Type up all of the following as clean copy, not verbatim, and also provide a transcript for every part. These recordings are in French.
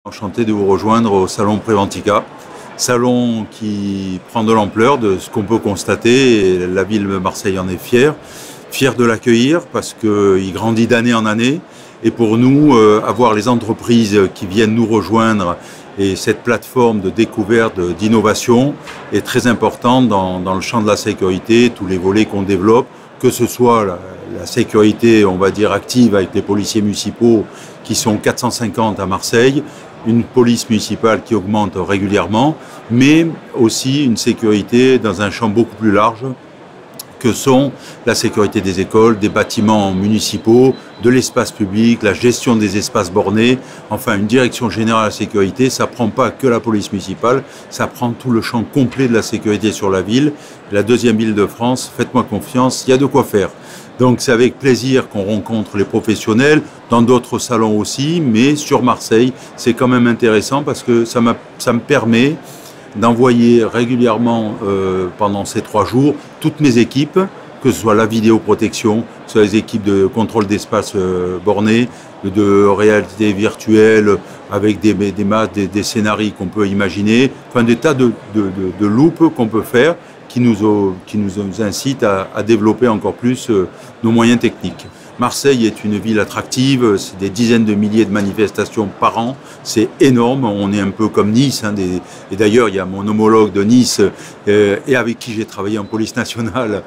Enchanté de vous rejoindre au Salon Préventica, salon qui prend de l'ampleur de ce qu'on peut constater et la ville de Marseille en est fière de l'accueillir parce qu'il grandit d'année en année et pour nous, avoir les entreprises qui viennent nous rejoindre et cette plateforme de découverte, d'innovation est très importante dans le champ de la sécurité, tous les volets qu'on développe, que ce soit la sécurité, on va dire, active avec les policiers municipaux qui sont 450 à Marseille, une police municipale qui augmente régulièrement, mais aussi une sécurité dans un champ beaucoup plus large que sont la sécurité des écoles, des bâtiments municipaux, de l'espace public, la gestion des espaces bornés, enfin une direction générale à la sécurité, ça ne prend pas que la police municipale, ça prend tout le champ complet de la sécurité sur la ville. La deuxième ville de France, faites-moi confiance, il y a de quoi faire. Donc c'est avec plaisir qu'on rencontre les professionnels, dans d'autres salons aussi, mais sur Marseille, c'est quand même intéressant parce que ça me permet d'envoyer régulièrement pendant ces 3 jours toutes mes équipes, que ce soit la vidéoprotection, que ce soit les équipes de contrôle d'espace borné, de réalité virtuelle, avec des scénarios qu'on peut imaginer, enfin des tas de loupes qu'on peut faire qui nous incitent à développer encore plus nos moyens techniques. Marseille est une ville attractive, c'est des dizaines de milliers de manifestations par an, c'est énorme, on est un peu comme Nice, et d'ailleurs il y a mon homologue de Nice et avec qui j'ai travaillé en police nationale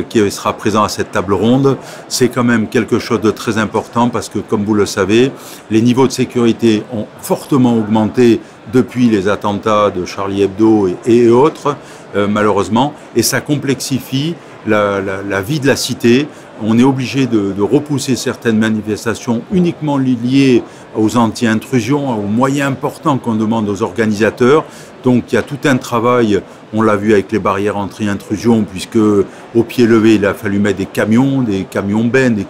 qui sera présent à cette table ronde. C'est quand même quelque chose de très important parce que comme vous le savez, les niveaux de sécurité ont fortement augmenté depuis les attentats de Charlie Hebdo et autres, malheureusement, et ça complexifie la vie de la cité. On est obligé de repousser certaines manifestations uniquement liées aux anti-intrusions, aux moyens importants qu'on demande aux organisateurs. Donc il y a tout un travail, on l'a vu avec les barrières anti-intrusion, puisque au pied levé, il a fallu mettre des camions bennes, des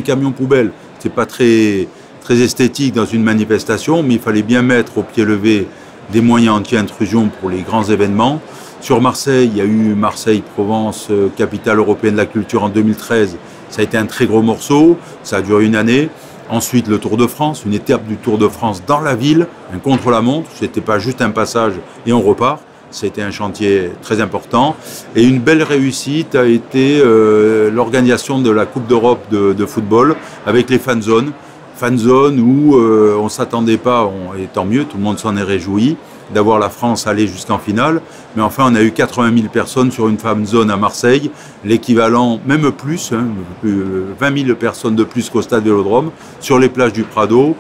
camions poubelles. C'est pas très esthétique dans une manifestation, mais il fallait bien mettre au pied levé des moyens anti-intrusion pour les grands événements. Sur Marseille, il y a eu Marseille-Provence, capitale européenne de la culture en 2013. Ça a été un très gros morceau, ça a duré une année. Ensuite, le Tour de France, une étape du Tour de France dans la ville, un contre-la-montre. Ce n'était pas juste un passage et on repart. C'était un chantier très important. Et une belle réussite a été l'organisation de la Coupe d'Europe de football avec les fan zones. Fan zone où on ne s'attendait pas, et tant mieux, tout le monde s'en est réjoui, d'avoir la France aller jusqu'en finale. Mais enfin, on a eu 80 000 personnes sur une fan zone à Marseille, l'équivalent, même plus, 20 000 personnes de plus qu'au stade Vélodrome, sur les plages du Prado.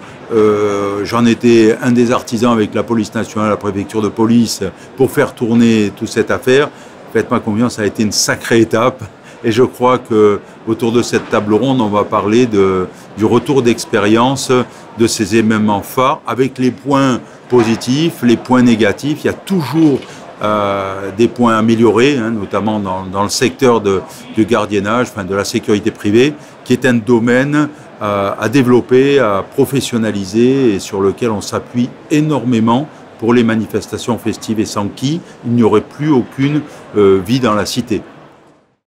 J'en étais un des artisans avec la police nationale, la préfecture de police, pour faire tourner toute cette affaire. Faites-moi confiance, ça a été une sacrée étape. Et je crois qu'autour de cette table ronde, on va parler du retour d'expérience de ces événements phares, avec les points positifs, les points négatifs. Il y a toujours des points améliorés, notamment dans le secteur du gardiennage, enfin de la sécurité privée, qui est un domaine à développer, à professionnaliser et sur lequel on s'appuie énormément pour les manifestations festives et sans qui il n'y aurait plus aucune vie dans la cité.